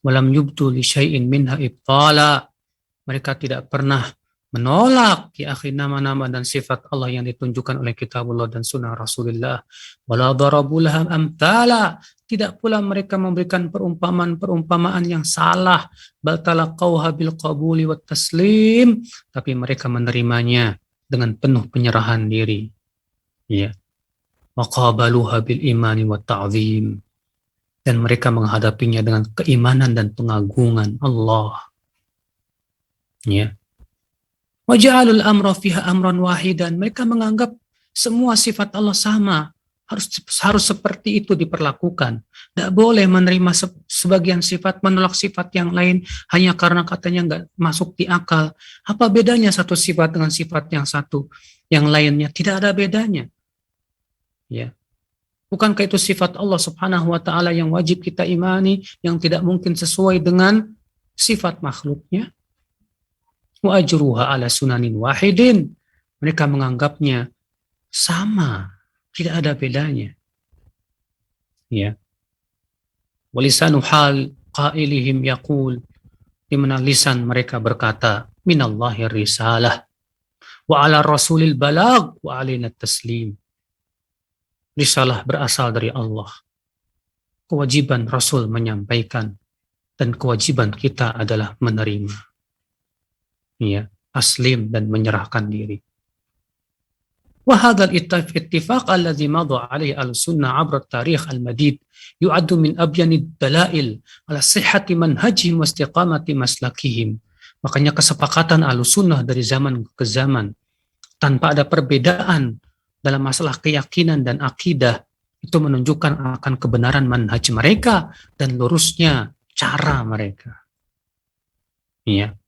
Walam yubdu li syai'in minha ibtala, mereka tidak pernah menolak ya akhi nama-nama dan sifat Allah yang ditunjukkan oleh kitabullah dan sunnah Rasulullah. Wala darabu laha amthala, tidak pula mereka memberikan perumpamaan-perumpamaan yang salah, bal talaqauha bil qabuli wat taslim, tapi mereka menerimanya dengan penuh penyerahan diri. Ya. Wa qabaluha bil imani wat ta'zim, dan mereka menghadapinya dengan keimanan dan pengagungan Allah. Ya. Waja'alul amra fiha amran wahidan, mereka menganggap semua sifat Allah sama, harus seperti itu diperlakukan. Tidak boleh menerima sebagian sifat, menolak sifat yang lain hanya karena katanya nggak masuk di akal. Apa bedanya satu sifat dengan sifat yang satu, yang lainnya? Tidak ada bedanya. Ya. Bukankah itu sifat Allah Subhanahu wa taala yang wajib kita imani, yang tidak mungkin sesuai dengan sifat makhluknya? Wa ajruha ala sunanin wahidin, mereka menganggapnya sama, tidak ada bedanya. Ya. Walisanu hal qailihim yaqul, di mana lisan mereka berkata, minallahi risalah wa ala rasulil balag wa alaina taslim. Risalah berasal dari Allah, kewajiban Rasul menyampaikan, dan kewajiban kita adalah menerima. Ya, taslim dan menyerahkan diri. Wa hadzal ittifaq alladhi madha alaihi al-sunnah 'abra at-tarikh al-madid yu'addu min abyani ad-dalail ala sihhati manhajihim wa istiqamati maslakihim. Makanya kesepakatan al-sunnah dari zaman ke zaman tanpa ada perbedaan dalam masalah keyakinan dan akidah, itu menunjukkan akan kebenaran manhaj mereka dan lurusnya cara mereka. Ya.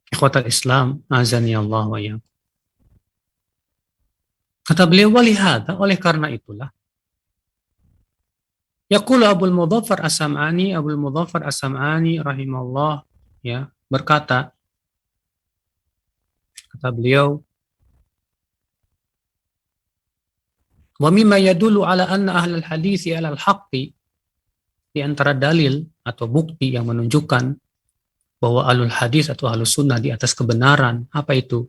Ikhwatal Islam, azani Allah wa iyyakum. Kata beliau, walihada, oleh karena itulah, yaqulu Abul Mudhaffar As-Sam'ani, Abul Mudhaffar As-Sam'ani rahimahullah, ya, berkata, kata beliau, wa mimma yadullu ala anna ahlal hadithi ala al-haqqi, di antara dalil atau bukti yang menunjukkan bahwa ahlul hadis atau ahlus sunnah di atas kebenaran, apa itu?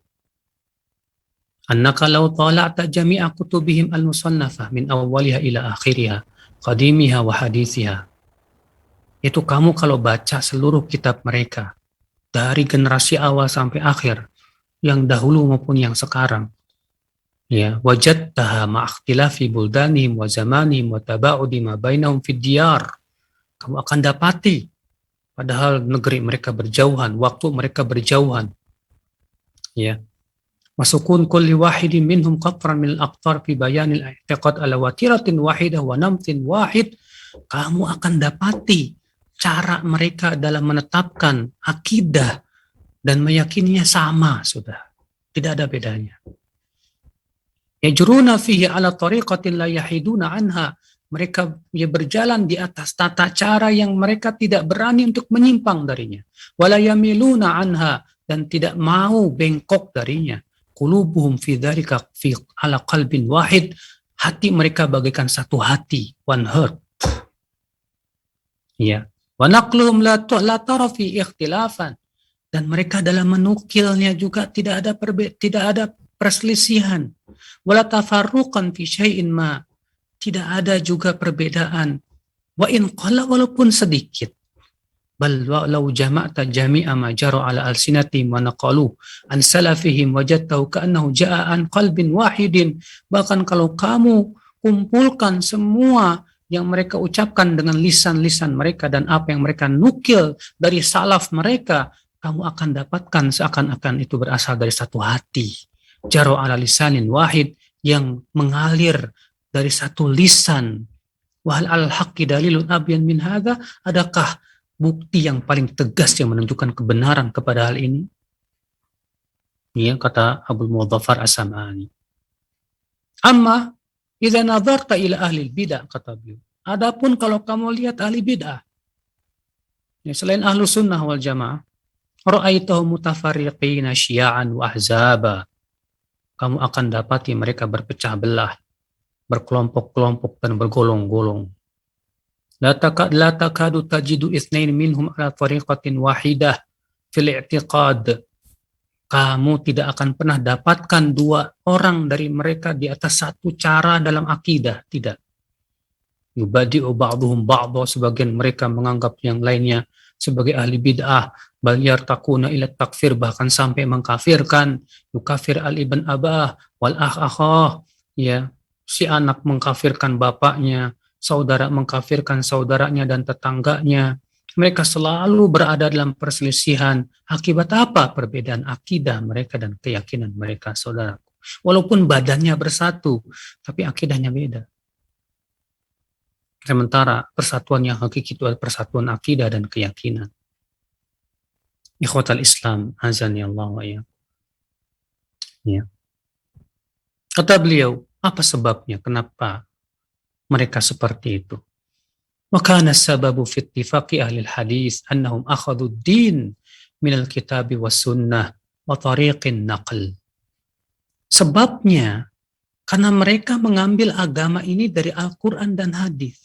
Annaka law tala'ta jami'a kutubihim al-musannafah min awwaliha ila akhiriha, qadimiha wa hadithiha. Itu kamu kalau baca seluruh kitab mereka, dari generasi awal sampai akhir, yang dahulu maupun yang sekarang, ya, wajadtaha ma'akhtilafi buldanihim wa zamanihim wa taba'udi ma bainahum fid diyar. Kamu akan dapati, padahal negeri mereka berjauhan, waktu mereka berjauhan, ya, masukun kulli wahidin minhum qatran min al-aqtar fi bayanil i'tiqad ala watiratin wahidah wa namtin wahid. Kamu akan dapati cara mereka dalam menetapkan akidah dan meyakininya sama, sudah tidak ada bedanya. Yajruna fihi ala tariqatin la yahiduna anha, mereka berjalan di atas tata cara yang mereka tidak berani untuk menyimpang darinya. Wala yamiluna anha, dan tidak mau bengkok darinya. Qulubuhum fi dzalika fi ala qalbin wahid, hati mereka bagaikan satu hati, one heart. Ya. Wa naqluhum la tara fi ikhtilafan, dan mereka dalam menukilnya juga tidak ada perselisihan. Wala tafarruqan fi syai'in ma, tidak ada juga perbedaan. Wa in qala, walaupun sedikit. Bal walau jama'ta jami'a ma jara ala alsinatihim wa naqalu an salafihim wajadtahu ka'annahu ja'a an qalbin wahidin. Bahkan kalau kamu kumpulkan semua yang mereka ucapkan dengan lisan-lisan mereka dan apa yang mereka nukil dari salaf mereka, kamu akan dapatkan seakan-akan itu berasal dari satu hati. Jara ala lisanin wahid, yang mengalir dari satu lisan, Wa hal al-haqqi dalilun abyan min hadza? Adakah bukti yang paling tegas yang menunjukkan kebenaran kepada hal ini? Ya, kata Abu Mudzaffar As-Sam'ani. Amma idza nadharta ila ahli bidah, kata beliau. Adapun kalau kamu lihat ahli bid'ah, ya, selain ahlu sunnah wal jamaah, ra'aitahum mutafarriqina syia'an wa ahzaba. Kamu akan dapati mereka berpecah belah, berkelompok-kelompok dan bergolong-golong. La takadu tajidu itsnain minhum ala tariqatin wahidah fil i'tiqad. Kamu tidak akan pernah dapatkan dua orang dari mereka di atas satu cara dalam akidah, tidak. Yubadi'u ba'duhum ba'dha, sebagian mereka menganggap yang lainnya sebagai ahli bid'ah, bal yartaquna ila takfir, bahkan sampai mengkafirkan, yukafir al-ibn abah wal akhah, ya, si anak mengkafirkan bapaknya, saudara mengkafirkan saudaranya dan tetangganya. Mereka selalu berada dalam perselisihan. Akibat apa? Perbedaan akidah mereka dan keyakinan mereka, saudaraku. Walaupun badannya bersatu, tapi akidahnya beda. Sementara persatuan yang hakiki itu adalah persatuan akidah dan keyakinan. Ikhwatal Islam, azani Allah wa iyyakum. Ya. Kata beliau, apa sebabnya? Kenapa mereka seperti itu? Wa kana sababu fi ittifaqi ahli hadis annahum akhadhu ad-din min al-kitab was sunnah wa tariqin naql. Sebabnya karena mereka mengambil agama ini dari Al-Quran dan hadis.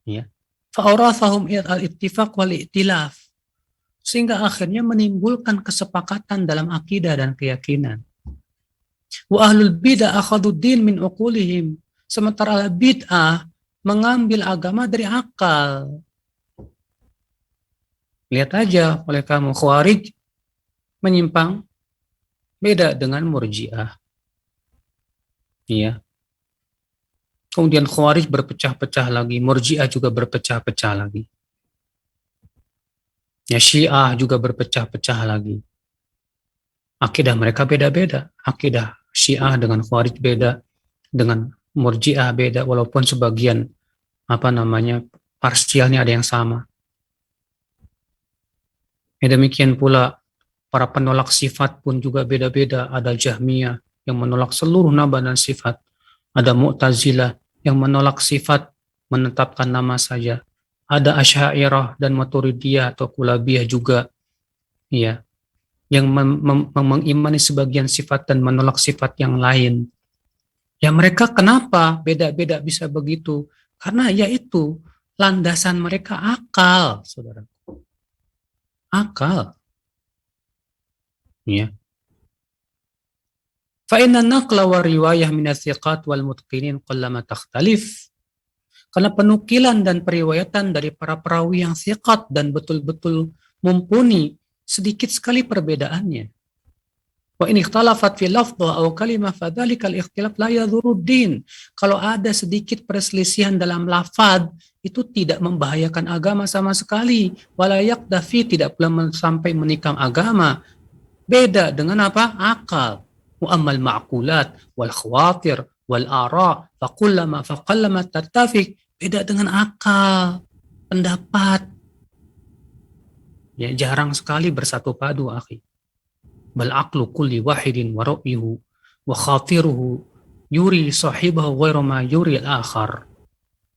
Ya. Fa'awrathahum al-ittifaq wal i'tilaf. Sehingga akhirnya menimbulkan kesepakatan dalam akidah dan keyakinan. Wa ahlul bid'ah akhadhu ad-din min uqulihim. Sementara bid'ah mengambil agama dari akal. Lihat aja oleh kamu, Khawarij menyimpang beda dengan Murji'ah. Iya. Kemudian Khawarij berpecah-pecah lagi, Murji'ah juga berpecah-pecah lagi. Ya, Syiah juga berpecah-pecah lagi. Akidah mereka beda-beda. Akidah Syiah dengan Khawarij beda, dengan Murji'ah beda, walaupun sebagian parsialnya ada yang sama. Ya, demikian pula para penolak sifat pun juga beda-beda. Ada Jahmiyah yang menolak seluruh nama dan sifat. Ada Mu'tazilah yang menolak sifat, menetapkan nama saja. Ada Asy'ariyah dan Maturidiyah atau Kulabiyah juga, ya, yang mengimani sebagian sifat dan menolak sifat yang lain. Ya, mereka kenapa beda-beda bisa begitu? Karena yaitu landasan mereka akal, saudara. Akal. Ya. Fa inna naqla wa riwayah min as-siqat wal mutqinin qallama takhtalif. Karena penukilan dan periwayatan dari para perawi yang siqat dan betul-betul mumpuni, sedikit sekali perbedaannya. Wa in ikhtalafat fi lafdha aw kalimah fadzalika al-ikhtilaf la yadhuruddin. Kalau ada sedikit perselisihan dalam lafaz, itu tidak membahayakan agama sama sekali. Wala yaqdafi, tidak pula sampai menikam agama. Beda dengan apa? Akal. Wa ammal ma'qulat wal khawatir wal ara faqallama tattafiq. Beda dengan akal, pendapat. Ya, jarang sekali bersatu padu, akhi. Bal aqlu kulli wahidin wa ra'yuhu wa khatiruhu yuri sahibahu ghairu ma yuri al-akhar.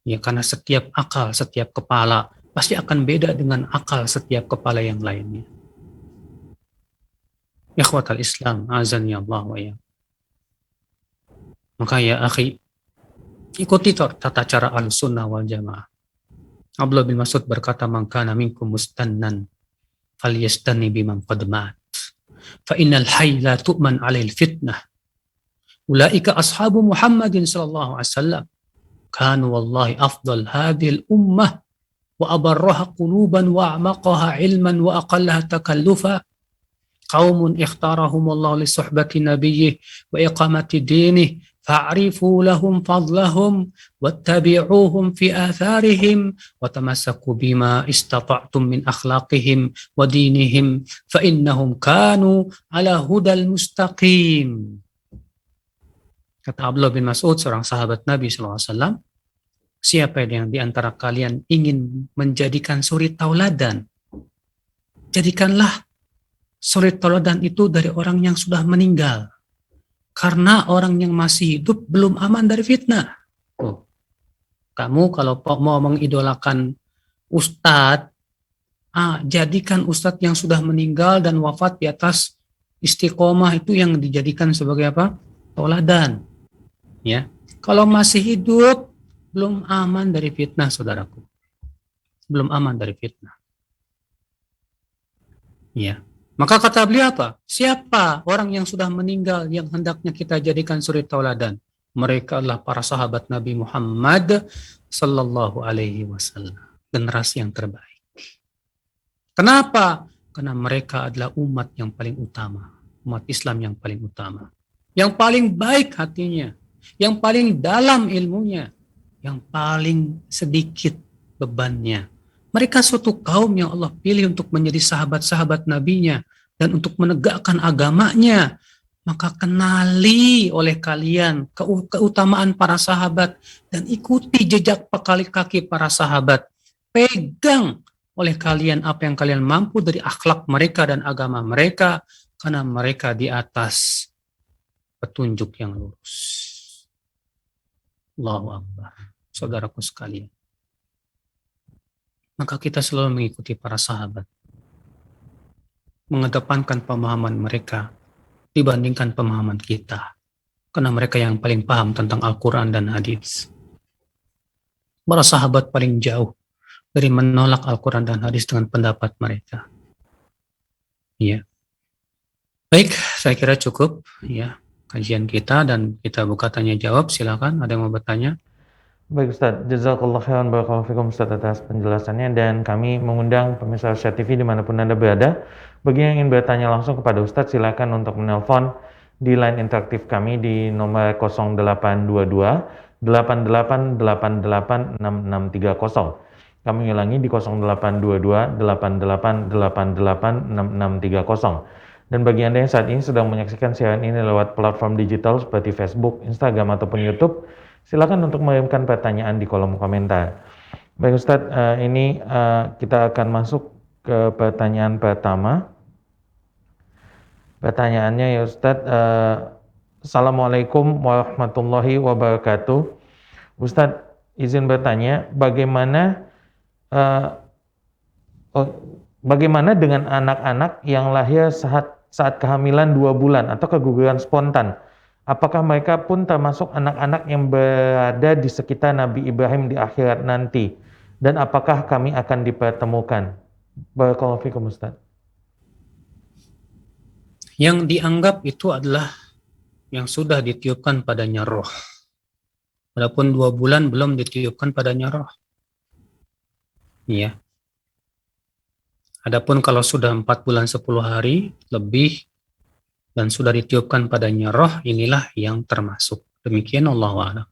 Ya, karena setiap akal, setiap kepala pasti akan beda dengan akal setiap kepala yang lainnya. Ikhwatal Islam, azani Allah wa iyyakum. Maka ya akhi, ikuti tata cara Ahlussunnah wal Jamaah. Abdullah bin Mas'ud berkata, "Man kana minkum mustannan falyastanni biman qad mat. Fa innal hayy la tu'man 'alail fitnah. Ulaika ashabu Muhammadin sallallahu alaihi wasallam. Kanu wallahi afdal hadhihi al-ummah wa abarraha quluban wa a'maqaha 'ilman wa aqallaha takallufa. Qaumun ikhtarahumullahu li suhbati nabiyyih wa iqamati dinih fa'rifu lahum fadlahum wattabi'uhum fi atharihim wa tamassaku bima istata'tum min akhlaqihim wa dinihim fa innahum kanu ala hudal mustaqim." Kata Abdullah bin Mas'ud, seorang sahabat Nabi SAW, Siapa yang di antara kalian ingin menjadikan suri tauladan? Jadikanlah suri tauladan itu dari orang yang sudah meninggal. Karena orang yang masih hidup belum aman dari fitnah. Oh, kamu kalau mau mengidolakan ustadz, jadikan ustadz yang sudah meninggal dan wafat di atas istiqomah itu yang dijadikan sebagai apa? Tauladan. Ya. Kalau masih hidup, belum aman dari fitnah, saudaraku. Belum aman dari fitnah. Ya. Maka kata beliau apa? Siapa orang yang sudah meninggal yang hendaknya kita jadikan suri tauladan? Mereka adalah para sahabat Nabi Muhammad sallallahu alaihi wasallam, generasi yang terbaik. Kenapa? Karena mereka adalah umat yang paling utama, umat Islam yang paling utama, yang paling baik hatinya, yang paling dalam ilmunya, yang paling sedikit bebannya. Mereka suatu kaum yang Allah pilih untuk menjadi sahabat-sahabat Nabi-Nya dan untuk menegakkan agamanya. Maka kenali oleh kalian keutamaan para sahabat dan ikuti jejak kaki para sahabat. Pegang oleh kalian apa yang kalian mampu dari akhlak mereka dan agama mereka, karena mereka di atas petunjuk yang lurus. Allahu Akbar. Saudaraku sekalian. Maka kita selalu mengikuti para sahabat. Mengedepankan pemahaman mereka dibandingkan pemahaman kita. Karena mereka yang paling paham tentang Al-Quran dan hadis. Para sahabat paling jauh dari menolak Al-Quran dan hadis dengan pendapat mereka. Ya. Baik, saya kira cukup ya kajian kita dan kita buka tanya jawab. Silakan, ada yang mau bertanya? Baik Ustadz, jazakallah khairan barakallahu fikum Ustadz atas penjelasannya, dan kami mengundang pemirsa Asia TV dimanapun Anda berada. Bagi yang ingin bertanya langsung kepada Ustadz, silakan untuk menelpon di line interaktif kami di nomor 0822 8888 6630. Kami ulangi di 0822 8888 6630. Dan bagi Anda yang saat ini sedang menyaksikan siaran ini lewat platform digital seperti Facebook, Instagram, ataupun YouTube, silakan untuk mengirimkan pertanyaan di kolom komentar. Baik Ustadz, ini kita akan masuk ke pertanyaan pertama. Pertanyaannya ya Ustadz, Assalamualaikum warahmatullahi wabarakatuh. Ustadz, izin bertanya, bagaimana dengan anak-anak yang lahir saat kehamilan 2 bulan atau keguguran spontan? Apakah mereka pun termasuk anak-anak yang berada di sekitar Nabi Ibrahim di akhirat nanti? Dan apakah kami akan dipertemukan? Barakallahu fikum Ustaz. Yang dianggap itu adalah yang sudah ditiupkan padanya roh. Walaupun 2 bulan belum ditiupkan padanya roh. Iya. Adapun kalau sudah 4 bulan 10 hari lebih dan sudah ditiupkan padanya roh, inilah yang termasuk. Demikian Allah wa'ala.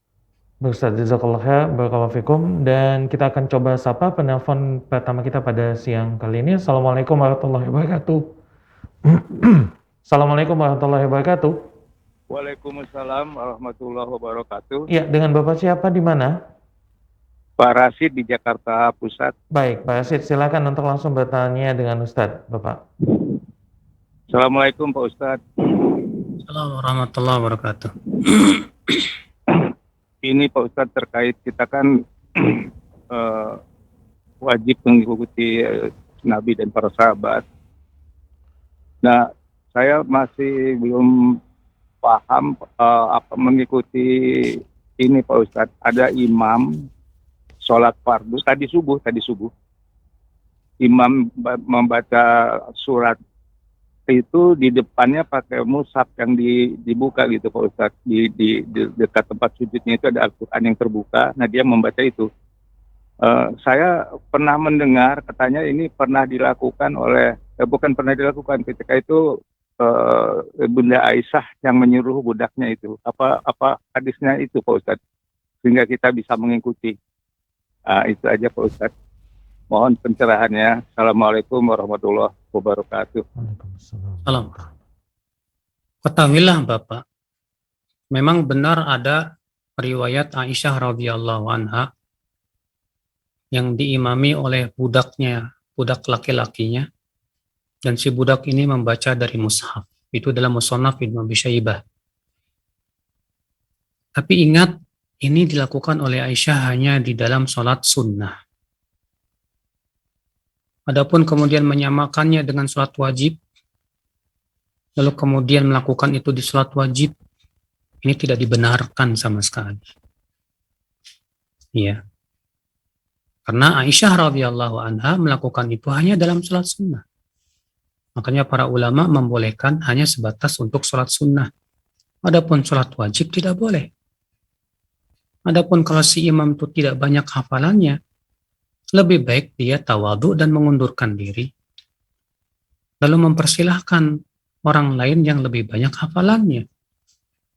Ustaz, jazakallah khair, barakallahu fikum. Dan kita akan coba sapa penelpon pertama kita pada siang kali ini. Assalamualaikum warahmatullahi wabarakatuh. Assalamualaikum warahmatullahi wabarakatuh. Waalaikumsalam warahmatullahi wabarakatuh. Ya, dengan Bapak siapa di mana? Pak Rasid di Jakarta Pusat. Baik, Pak Rasid, silakan untuk langsung bertanya dengan Ustadz, Bapak. Assalamualaikum Pak Ustadz. Assalamualaikum warahmatullahi wabarakatuh. Ini Pak Ustadz terkait kita kan wajib mengikuti Nabi dan para sahabat. Nah, saya masih belum paham apa mengikuti ini Pak Ustadz. Ada imam sholat fardu tadi subuh. Imam membaca surat itu di depannya pakai mushaf yang dibuka gitu Pak Ustadz, di dekat tempat sujudnya itu ada Al-Quran yang terbuka. Nah dia membaca itu. Saya pernah mendengar katanya ini pernah dilakukan oleh bukan pernah dilakukan ketika itu Bunda Aisyah yang menyuruh budaknya itu. Apa hadisnya itu Pak Ustadz, sehingga kita bisa mengikuti. Itu aja Pak Ustadz. Mohon pencerahannya. Assalamualaikum warahmatullahi wabarakatuh. Salam. Ketahuilah Bapak, memang benar ada riwayat Aisyah radhiyallahu anha yang diimami oleh budaknya, budak laki-lakinya, dan si budak ini membaca dari mushaf. Itu dalam Musannaf Ibnu Abi Syaibah. Tapi ingat, ini dilakukan oleh Aisyah hanya di dalam sholat sunnah. Adapun kemudian menyamakannya dengan sholat wajib, lalu kemudian melakukan itu di sholat wajib, ini tidak dibenarkan sama sekali. Iya. Karena Aisyah radhiyallahu anha melakukan itu hanya dalam sholat sunnah. Makanya para ulama membolehkan hanya sebatas untuk sholat sunnah. Adapun sholat wajib tidak boleh. Adapun kalau si imam itu tidak banyak hafalannya, lebih baik dia tawadhu dan mengundurkan diri, lalu mempersilahkan orang lain yang lebih banyak hafalannya.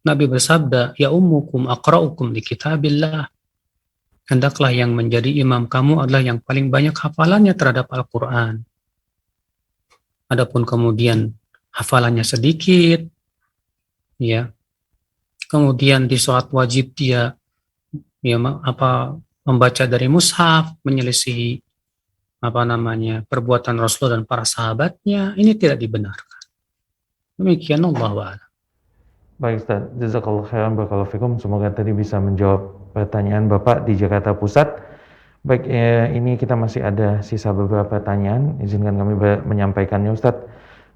Nabi bersabda, ya ummukum aqra'ukum li kitabillah. Hendaklah yang menjadi imam kamu adalah yang paling banyak hafalannya terhadap Al-Quran. Adapun kemudian hafalannya sedikit, ya, kemudian di sholat wajib dia membaca dari mushaf, menyelisihi perbuatan Rasul dan para sahabatnya, ini tidak dibenarkan. Demikian Allahu a'lam. Baik Ustaz, jazakallahu khairan barakallahu fikum. Semoga tadi bisa menjawab pertanyaan Bapak di Jakarta Pusat. Baik, ini kita masih ada sisa beberapa pertanyaan. Izinkan kami menyampaikannya Ustaz.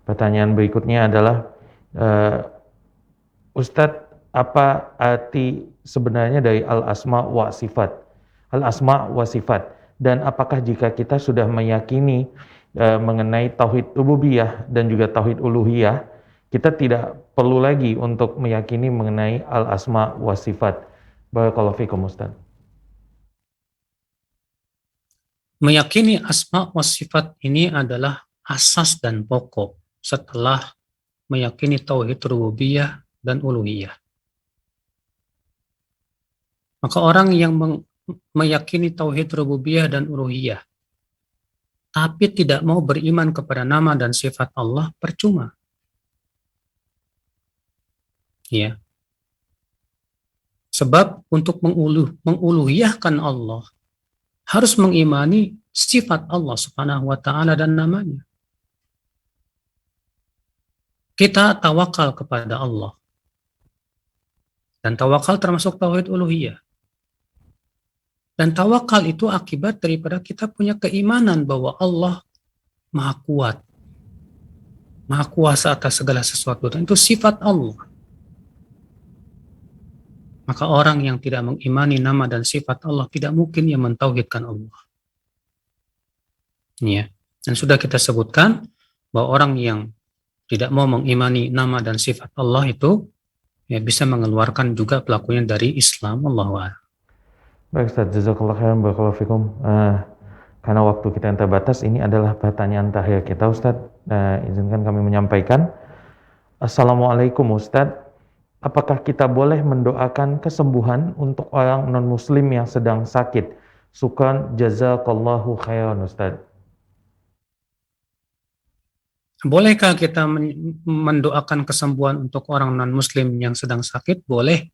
Pertanyaan berikutnya adalah, Ustaz, apa arti sebenarnya dari al-asma wa sifat? Al-asma wa sifat. Dan apakah jika kita sudah meyakini mengenai tauhid rububiyah dan juga tauhid uluhiyah, kita tidak perlu lagi untuk meyakini mengenai al-asma wa sifat? Barakallahu fikum Ustaz. Meyakini asma wa sifat ini adalah asas dan pokok setelah meyakini tauhid rububiyah dan uluhiyah. Maka orang yang meyakini tauhid rububiyah dan uluhiyah tapi tidak mau beriman kepada nama dan sifat Allah, percuma. Ya. Sebab untuk menguluhiyahkan Allah harus mengimani sifat Allah Subhanahu wa taala dan namanya. Kita tawakal kepada Allah. Dan tawakal termasuk tauhid uluhiyah. Dan tawakal itu akibat daripada kita punya keimanan bahwa Allah Maha Kuat, Maha Kuasa atas segala sesuatu, dan itu sifat Allah. Maka orang yang tidak mengimani nama dan sifat Allah tidak mungkin yang mentauhidkan Allah. Ya. Dan sudah kita sebutkan bahwa orang yang tidak mau mengimani nama dan sifat Allah itu ya bisa mengeluarkan juga pelakunya dari Islam. Allahu a'lam. Baik Ustaz, jazakallahu khairan barakallahu fikum. Karena waktu kita yang terbatas, ini adalah pertanyaan terakhir kita Ustaz. Izinkan kami menyampaikan. Assalamualaikum Ustaz. Apakah kita boleh mendoakan kesembuhan untuk orang non-muslim yang sedang sakit? Syukran, jazakallahu khairan Ustaz. Bolehkah kita mendoakan kesembuhan untuk orang non-muslim yang sedang sakit? Boleh.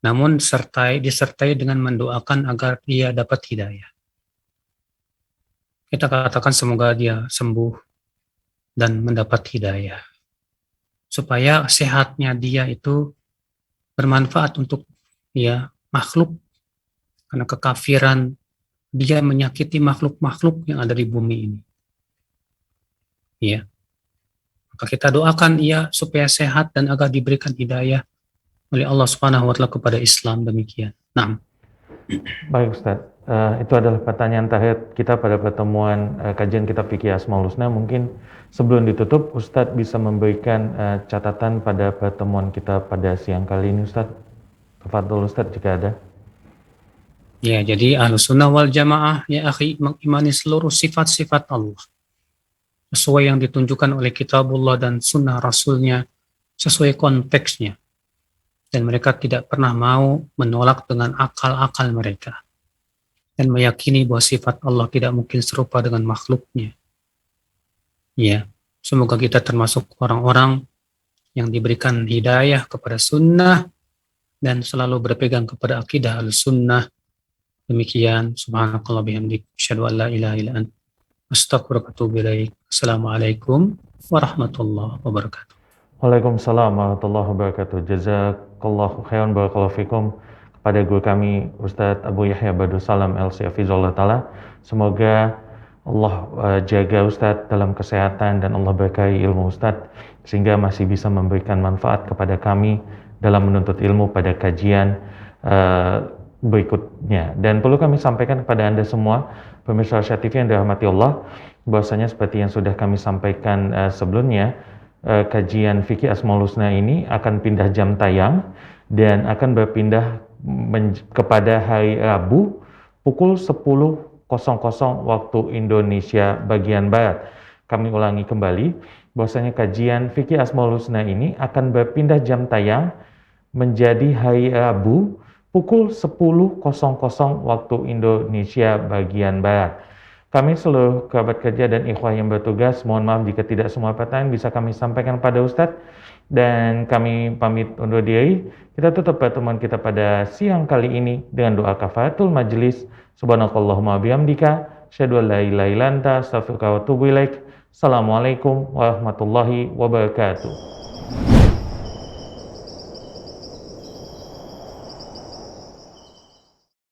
Namun disertai dengan mendoakan agar dia dapat hidayah. Kita katakan semoga dia sembuh dan mendapat hidayah. Supaya sehatnya dia itu bermanfaat untuk makhluk. Karena kekafiran dia menyakiti makhluk-makhluk yang ada di bumi ini. Ya. Maka kita doakan ia supaya sehat dan agar diberikan hidayah oleh Allah Subhanahu wa taala kepada Islam, demikian. Nah. Baik Ustaz. Itu adalah pertanyaan terakhir kita pada pertemuan kajian kitab fikih Asmaul Husna. Mungkin sebelum ditutup, Ustadz bisa memberikan catatan pada pertemuan kita pada siang kali ini, Ustadz. Tafadhol Ustadz jika ada. Ya, jadi Ahlussunnah wal Jamaah ya akhi mengimani seluruh sifat-sifat Allah sesuai yang ditunjukkan oleh kitabullah dan sunnah Rasulnya, sesuai konteksnya. Dan mereka tidak pernah mau menolak dengan akal-akal mereka. Dan meyakini bahwa sifat Allah tidak mungkin serupa dengan makhluknya. Ya, semoga kita termasuk orang-orang yang diberikan hidayah kepada sunnah dan selalu berpegang kepada akidah al-sunnah Demikian, subhanakallah bihamdik, asyhadu an la ilaha illa anta, astaghfiruka wa atubu ilaik. Assalamualaikum warahmatullahi wabarakatuh. Waalaikumsalam warahmatullahi wabarakatuh. Jazakallahu khairan, barakallahu fikum kepada guru kami Ustadz Abu Yahya Badrus Salam LC Hafizahullah Ta'ala. Semoga Allah jaga Ustadz dalam kesehatan dan Allah berkahi ilmu Ustadz sehingga masih bisa memberikan manfaat kepada kami dalam menuntut ilmu pada kajian berikutnya. Dan perlu kami sampaikan kepada Anda semua pemirsa Arsyad TV yang dirahmati Allah, bahwasanya seperti yang sudah kami sampaikan sebelumnya, kajian fikih Asmaul Husna ini akan pindah jam tayang dan akan berpindah kepada hari Rabu pukul 10.00 waktu Indonesia bagian Barat. Kami ulangi kembali bahwasanya kajian fikih Asmaul Husna ini akan berpindah jam tayang menjadi hari Rabu pukul 10.00 waktu Indonesia bagian Barat. Kami seluruh kerabat kerja dan ikhwah yang bertugas, mohon maaf jika tidak semua pertanyaan bisa kami sampaikan pada Ustadz, dan kami pamit undur diri. Kita tutup pertemuan kita pada siang kali ini dengan doa kafaratul majelis. Subhanakallahumma bihamdika, asyhadu an la ilaha illa anta, astaghfiruka wa atubu ilaik. Assalamualaikum warahmatullahi wabarakatuh.